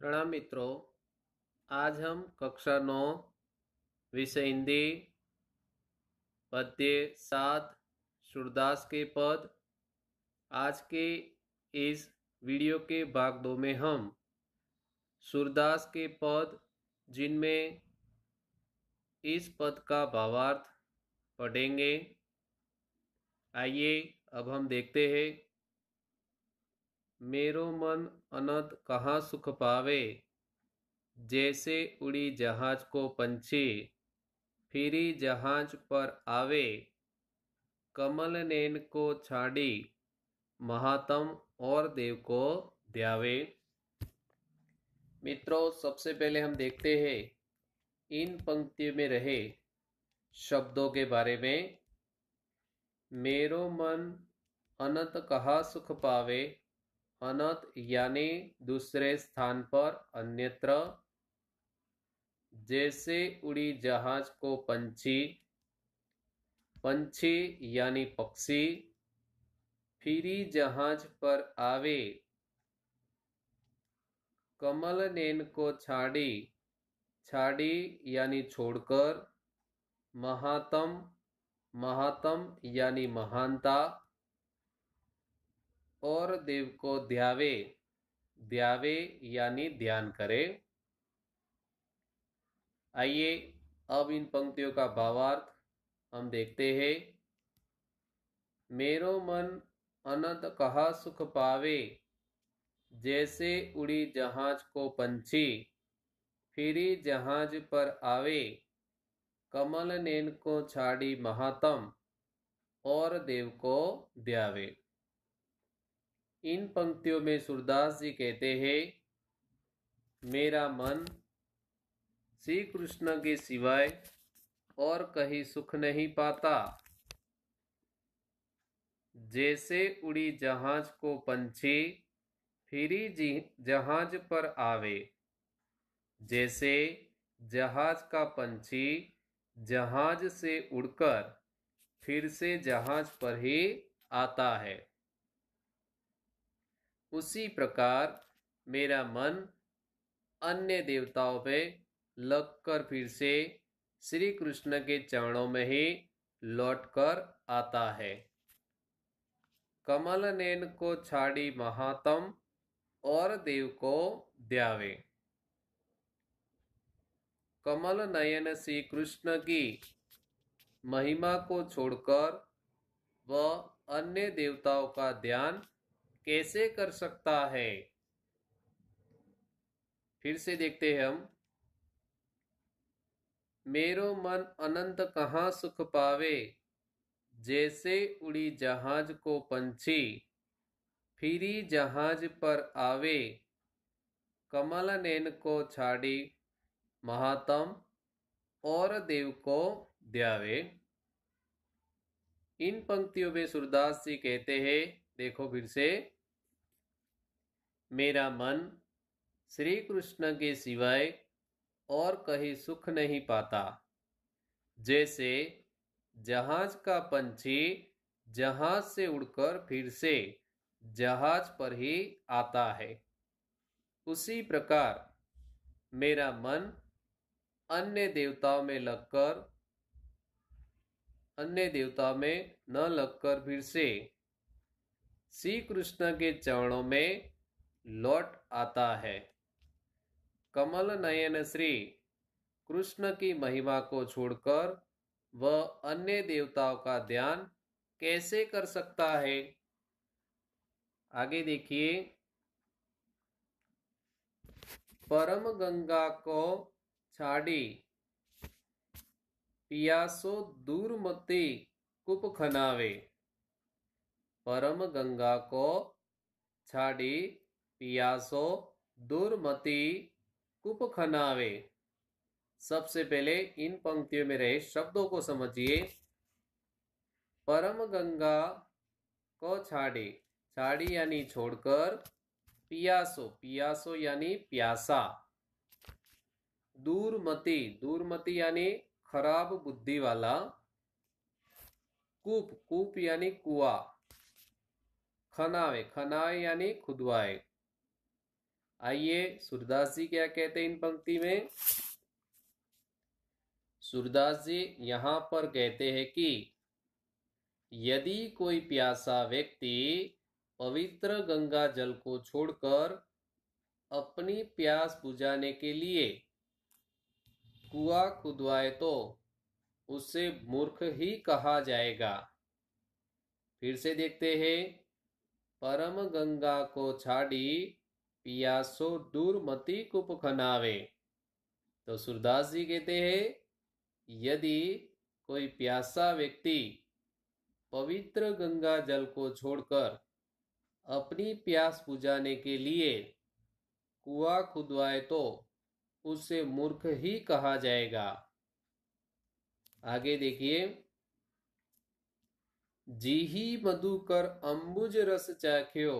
प्रणाम मित्रों। आज हम कक्षा 9 विषय हिंदी पद्य 7 सूरदास के पद। आज के इस वीडियो के भाग 2 में हम सूरदास के पद जिनमें इस पद का भावार्थ पढ़ेंगे। आइए अब हम देखते हैं। मेरो मन अनंत कहाँ सुख पावे, जैसे उड़ी जहाज को पंछी फिरी जहाज पर आवे, कमल नैन को छाड़ी महात्म और देव को ध्यावे। मित्रों, सबसे पहले हम देखते हैं इन पंक्तियों में रहे शब्दों के बारे में। मेरो मन अनंत कहाँ सुख पावे, अनंत यानी दूसरे स्थान पर, अन्यत्र। जैसे उड़ी जहाज को पंछी, पंछी यानी पक्षी, फिरी जहाज पर आवे, कमल नैन को छाड़ी, छाड़ी यानी छोड़कर, महात्म, महात्म यानी महानता, और देव को ध्यावे, ध्यावे यानी ध्यान करे। आइए अब इन पंक्तियों का भावार्थ हम देखते हैं। मेरो मन अनंत कहाँ सुख पावे, जैसे उड़ी जहाज को पंछी फिरी जहाज पर आवे, कमल नैन को छाड़ी महात्म और देव को ध्यावे। इन पंक्तियों में सूरदास जी कहते हैं, मेरा मन श्री कृष्ण के सिवाय और कहीं सुख नहीं पाता। जैसे उड़ी जहाज को पंछी फिरी जहाज पर आवे, जैसे जहाज का पंछी जहाज से उड़कर फिर से जहाज पर ही आता है, उसी प्रकार मेरा मन अन्य देवताओं पे लगकर फिर से श्री कृष्ण के चरणों में ही लौटकर आता है। कमल नैन को छाड़ी महात्म और देव को ध्यावे। कमल नयन श्री कृष्ण की महिमा को छोड़कर वह अन्य देवताओं का ध्यान कैसे कर सकता है। फिर से देखते हैं हम। मेरो मन अनंत कहाँ सुख पावे, जैसे उड़ी जहाज को पंछी फिरी जहाज पर आवे, कमल नैन को छाड़ी महात्म और देव को ध्यावे। इन पंक्तियों में सूरदास जी कहते हैं, देखो फिर से, मेरा मन श्री कृष्ण के सिवाय और कहीं सुख नहीं पाता। जैसे जहाज का पंछी जहाज से उड़कर फिर से जहाज पर ही आता है, उसी प्रकार मेरा मन अन्य देवताओं में न लगकर फिर से श्री कृष्ण के चरणों में लौट आता है। कमल नयन श्री कृष्ण की महिमा को छोड़कर वह अन्य देवताओं का ध्यान कैसे कर सकता है। आगे देखिए, परम गंगा को छाड़ी पियासो दूर मती कुप खनावे। परम गंगा को छाड़ी पियासो दूर मती कुप खनावे। सबसे पहले इन पंक्तियों में रहे शब्दों को समझिए। परम गंगा को छाड़ी, छाड़ी यानी छोड़कर, पियासो, पियासो यानी प्यासा, दूरमति, दूरमति यानी खराब बुद्धि वाला, कूप, कूप यानी कुआ, खनावे, खनावे यानी खुदवाए। आइए सूरदास जी क्या कहते हैं इन पंक्ति में। सूरदास जी यहाँ पर कहते हैं कि यदि कोई प्यासा व्यक्ति पवित्र गंगा जल को छोड़कर अपनी प्यास बुझाने के लिए कुआं खुदवाए तो उसे मूर्ख ही कहा जाएगा। फिर से देखते हैं। परम गंगा को छाड़ी पियासो दूर मति कुप खनावे। तो सूरदास जी कहते हैं यदि कोई प्यासा व्यक्ति पवित्र गंगा जल को छोड़कर अपनी प्यास बुझाने के लिए कुआं खुदवाए तो उसे मूर्ख ही कहा जाएगा। आगे देखिए। जीही मधुकर अंबुज रस चाख्यो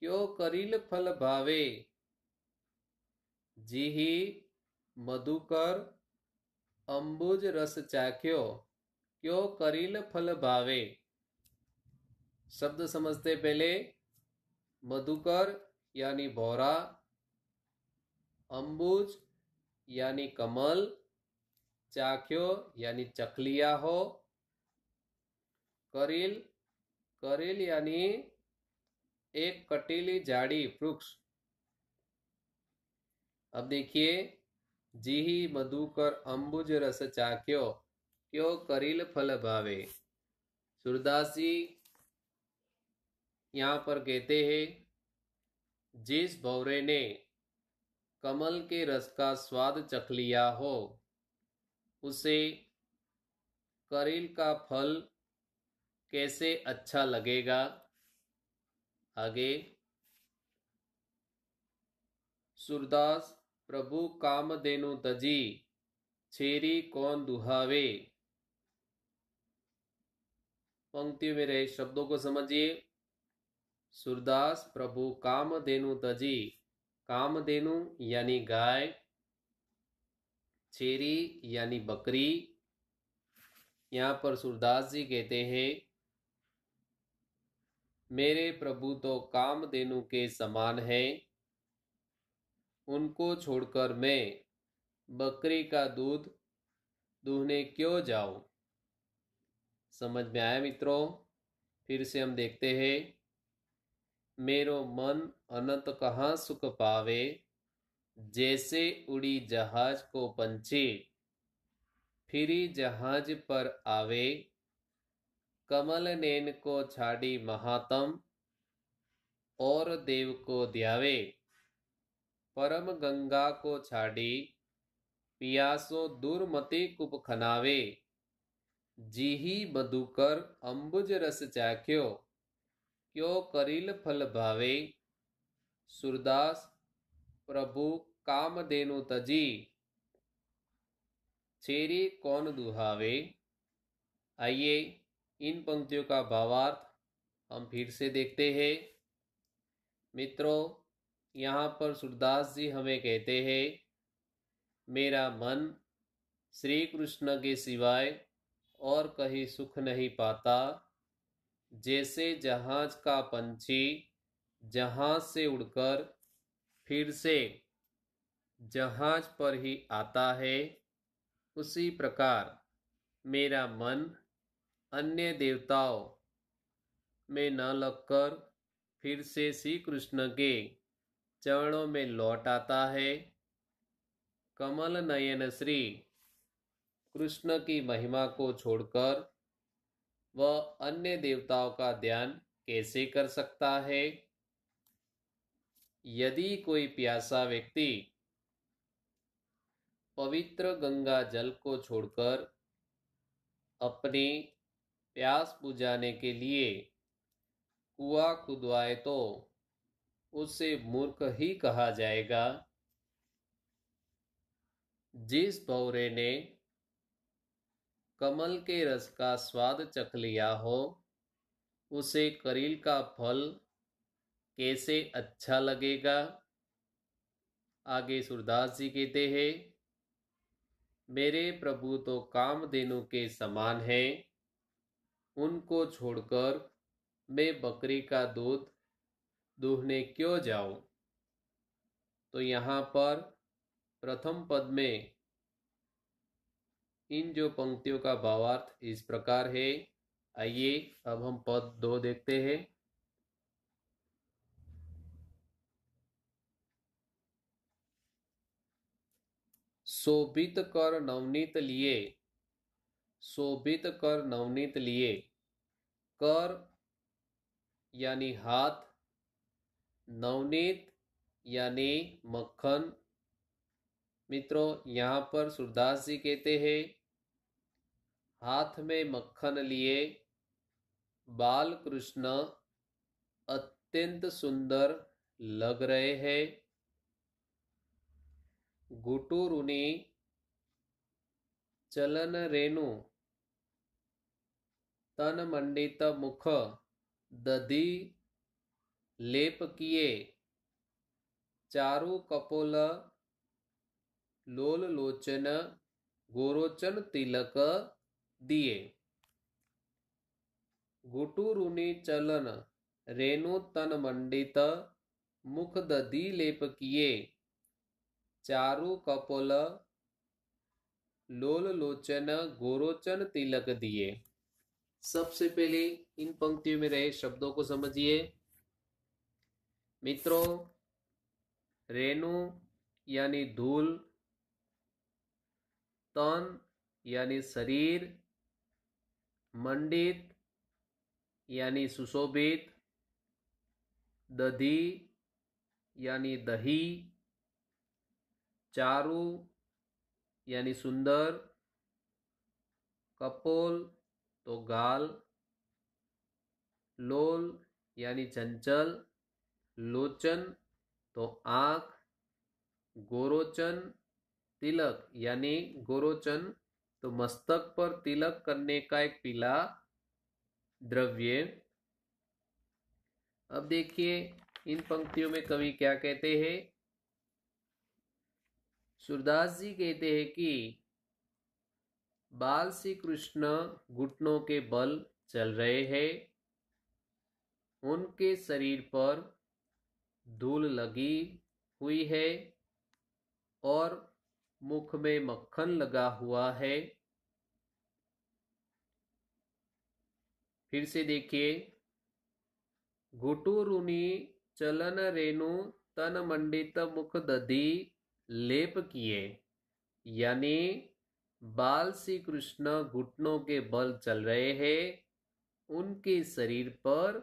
क्यों करील फल भावे। जीही मधुकर अंबुज रस चाख्यो क्यों करील फल भावे। शब्द समझते पहले। मधुकर यानी भौरा, अंबुज यानी कमल, चाख्यो यानी चख लिया हो, करील, करील यानी एक कटीली झाड़ी वृक्ष। अब देखिए। जीही मधुकर अंबुज रस चाख्यो क्यों करील फल भावे। सूरदास जी यहाँ पर कहते हैं जिस भौरे ने कमल के रस का स्वाद चख लिया हो उसे करील का फल कैसे अच्छा लगेगा। आगे। सूरदास प्रभु कामधेनु तजी छेरी कौन दुहावे। पंक्तियों में रहे शब्दों को समझिए। सूरदास प्रभु कामधेनु तजी, कामधेनु यानी गाय, छेरी यानी बकरी। यहाँ पर सूरदास जी कहते हैं मेरे प्रभु तो कामधेनु के समान है, उनको छोड़कर मैं बकरी का दूध दूहने क्यों जाऊं। समझ में आया मित्रों। फिर से हम देखते हैं। मेरो मन अनंत कहाँ सुख पावे, जैसे उड़ी जहाज को पंछी फिरी जहाज पर आवे। कमल नैन को छाड़ी महात्म और देव को ध्यावे। परम गंगा को छाड़ी पियासो दुर्मति कुप खनावे। जीही मधुकर अंबुज रस चाख्यो क्यों करील फल भावे। सूरदास प्रभु कामधेनु तजी छेरी कौन दुहावे। आइए इन पंक्तियों का भावार्थ हम फिर से देखते हैं। मित्रों यहाँ पर सूरदास जी हमें कहते हैं मेरा मन श्री कृष्ण के सिवाय और कहीं सुख नहीं पाता। जैसे जहाज का पंछी जहाज से उड़कर फिर से जहाज पर ही आता है, उसी प्रकार मेरा मन अन्य देवताओं में न लगकर फिर से श्री कृष्ण के चरणों में लौट आता है। कमल नयन श्री कृष्ण की महिमा को छोड़कर वह अन्य देवताओं का ध्यान कैसे कर सकता है। यदि कोई प्यासा व्यक्ति पवित्र गंगा जल को छोड़कर अपनी प्यास बुझाने के लिए कुआं खुदवाए तो उसे मूर्ख ही कहा जाएगा। जिस भौरे ने कमल के रस का स्वाद चख लिया हो उसे करील का फल कैसे अच्छा लगेगा। आगे सूरदास जी कहते हैं मेरे प्रभु तो कामधेनु के समान है, उनको छोड़कर मैं बकरी का दूध दूहने क्यों जाऊं। तो यहाँ पर प्रथम पद में इन जो पंक्तियों का भावार्थ इस प्रकार है। आइए अब हम पद 2 देखते हैं। शोभित कर नवनीत लिए, शोभित कर नवनीत लिए। कर यानी हाथ, नवनीत यानी मक्खन। मित्रों, यहाँ पर सूरदास जी कहते हैं हाथ में मक्खन लिए बाल कृष्ण अत्यंत सुंदर लग रहे हैं। गुटुरुनी चलन रेणु तन मंडित मुख दधी लेप किए चारु कपोल लोल लोचन गोरोचन तिलक दिए। गुटुरुनी चलन रेणु तन मंडित मुख दधी लेप किए चारु कपोल लोल लोचन गोरोचन तिलक दिए। सबसे पहले इन पंक्तियों में रहे शब्दों को समझिए। मित्रों, रेणु यानी धूल, तन यानी शरीर, मंडित यानी सुशोभित, दधी यानी दही, चारु यानी सुंदर, कपोल तो गाल, लोल यानी चंचल, लोचन तो आंख, गोरोचन तिलक यानी गोरोचन तो मस्तक पर तिलक करने का एक पीला द्रव्य। अब देखिए इन पंक्तियों में कवि क्या कहते हैं। सूरदास जी कहते हैं कि बाल श्री कृष्ण घुटनों के बल चल रहे हैं, उनके शरीर पर धूल लगी हुई है और मुख में मक्खन लगा हुआ है। फिर से देखिए, गुटुरुनी चलन रेणु तन मंडित मुख दधी लेप किए, यानी बाल श्री कृष्ण घुटनों के बल चल रहे हैं, उनके शरीर पर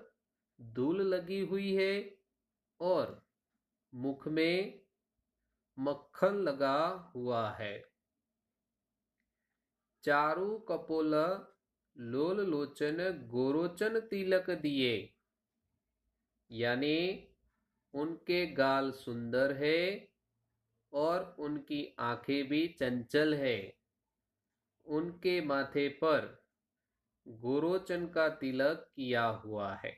धूल लगी हुई है और मुख में मक्खन लगा हुआ है। चारु कपोल लोल लोचन गोरोचन तिलक दिए, यानी उनके गाल सुंदर है और उनकी आंखें भी चंचल है। उनके माथे पर गोरोचन का तिलक किया हुआ है।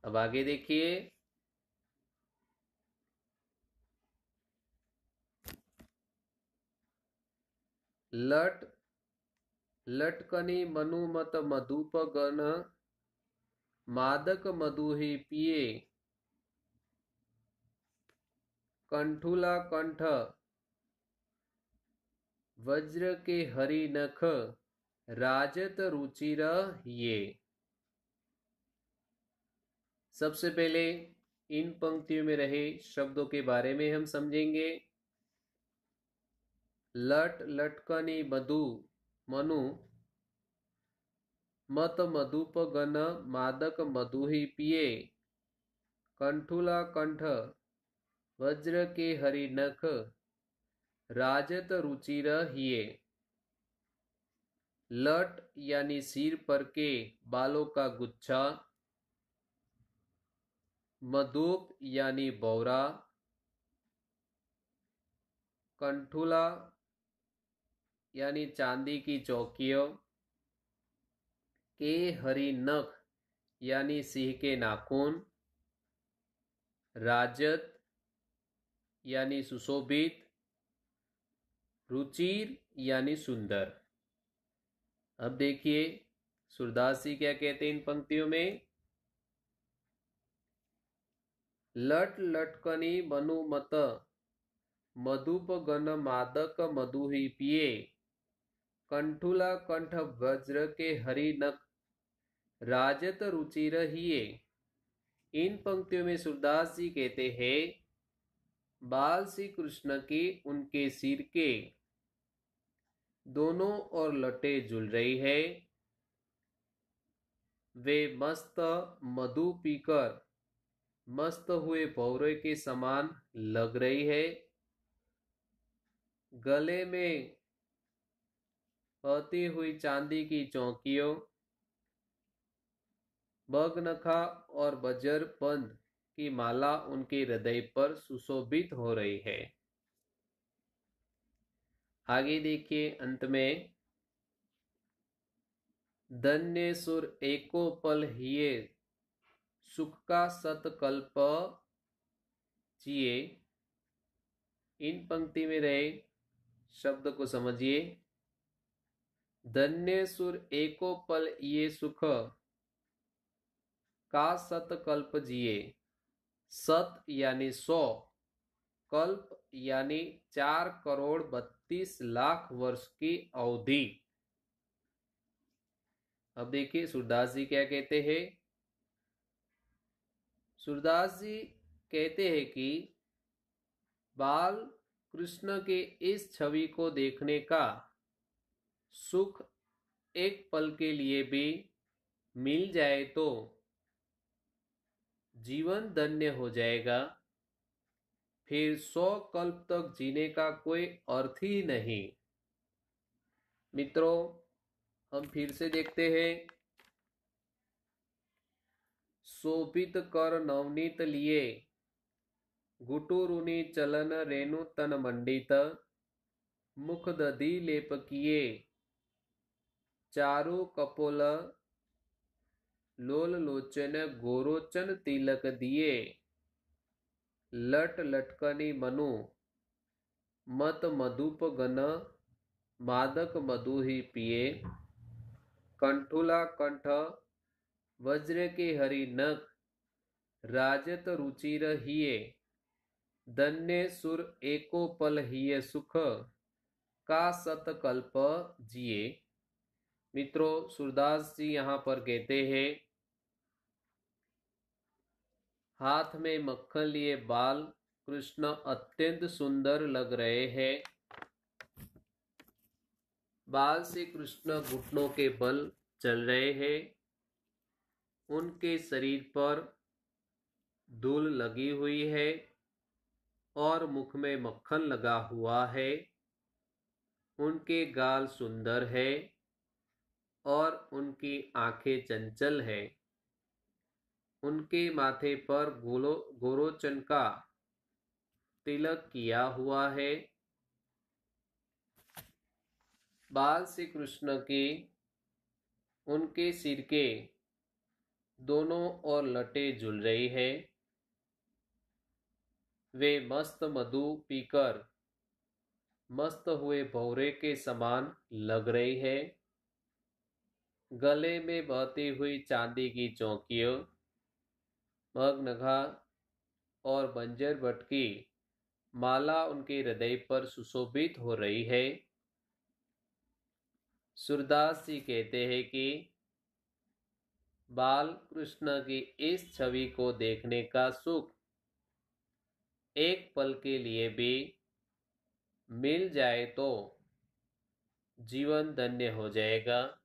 अब आगे देखिए, लट लटकनी मनुमत मधुप गण मादक मधु ही पिए कंठुला कंठ वज्र के हरि नख राजत रुचिर ये। सबसे पहले इन पंक्तियों में रहे शब्दों के बारे में हम समझेंगे। लट लटकनी मधु मनु मत मधुप गण मादक मधु ही पिए कंठुला कंठ वज्र के हरि नख राजत रुचिर हिये। लट यानी सिर पर के बालों का गुच्छा, मधुप यानी बौरा, कंठुला यानी चांदी की चौकियों, के हरि नख यानी सिंह के नाखून, राजत यानी सुशोभित, रुचिर यानी सुंदर। अब देखिए सूरदास जी क्या कहते हैं इन पंक्तियों में। लट लटकनी मनुमत मधुप गन मादक मधु ही पिए। कंठुला कंठ वज्र के हरि नक राजत रुचि रहिए। इन पंक्तियों में सूरदास जी कहते हैं बाल श्री कृष्ण की उनके सिर के दोनों ओर लटे झूल रही है। वे मस्त मधु पीकर मस्त हुए भौरे के समान लग रही है। गले में बहती हुई चांदी की चौकियों, बगनखा और बजरबंद की माला उनके हृदय पर सुशोभित हो रही है। आगे देखिए अंत में, धन्य सुर एको पल हिये सुख का सतकल्प जिए। इन पंक्ति में रहे शब्द को समझिए। धन्य सुर एको पल ये सुख का सतकल्प जिए। सत यानी 100, कल्प यानी 4,32,00,000 वर्ष की अवधि। अब देखिए सूरदास जी क्या कहते हैं। सूरदास जी कहते हैं कि बाल कृष्ण के इस छवि को देखने का सुख एक पल के लिए भी मिल जाए तो जीवन धन्य हो जाएगा। फिर 100 कल्प तक जीने का कोई अर्थ ही नहीं। मित्रों, हम फिर से देखते हैं। शोभित कर नवनीत लिए गुटुरुनी चलन रेणु तन मंडित। मुख दधि लेप किए चारु कपोल लोल लोचन गोरोचन तिलक दिए। लट लटकनी मनु मत मधुप गन मादक मधु ही पिए। कंठुला कंठ वज्र के हरि नख राजत रुचि रहिए। धन्य सुर एको पल हिय सुख का सतकल्प जिए। मित्रों, सूरदास जी यहाँ पर कहते हैं हाथ में मक्खन लिए बाल कृष्ण अत्यंत सुंदर लग रहे हैं। बाल से कृष्ण घुटनों के बल चल रहे हैं। उनके शरीर पर धूल लगी हुई है और मुख में मक्खन लगा हुआ है। उनके गाल सुंदर है और उनकी आंखें चंचल है। उनके माथे पर गोरोचन का तिलक किया हुआ है। बाल श्री कृष्ण के उनके सिर के दोनों ओर लटे झूल रही है। वे मस्त मधु पीकर मस्त हुए भौरे के समान लग रही है। गले में बहती हुई चांदी की चौकियों, मगनघा और बंजर भट्ट की माला उनके हृदय पर सुशोभित हो रही है। सूरदास जी कहते हैं कि बाल कृष्ण की इस छवि को देखने का सुख एक पल के लिए भी मिल जाए तो जीवन धन्य हो जाएगा।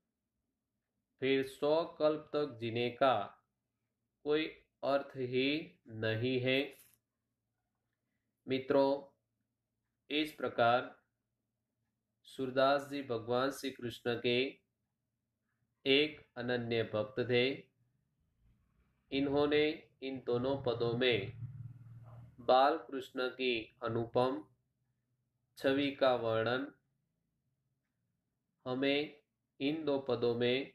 फिर 100 कल्प तक जीने का कोई अर्थ ही नहीं है। मित्रों, इस प्रकार सूरदास जी भगवान श्री कृष्ण के एक अनन्य भक्त थे। इन्होंने इन दोनों पदों में बाल कृष्ण की अनुपम छवि का वर्णन हमें इन दो पदों में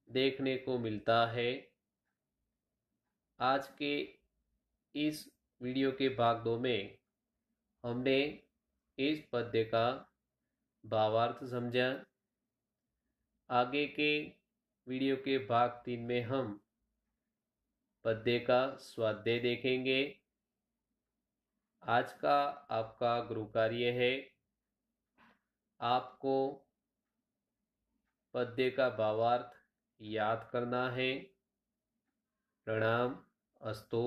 देखने को मिलता है। आज के इस वीडियो के भाग 2 में हमने इस पद्य का भावार्थ समझा। आगे के वीडियो के भाग 3 में हम पद्य का स्वाध्याय देखेंगे। आज का आपका गृह कार्य है, आपको पद्य का भावार्थ याद करना है। प्रणाम अस्तु।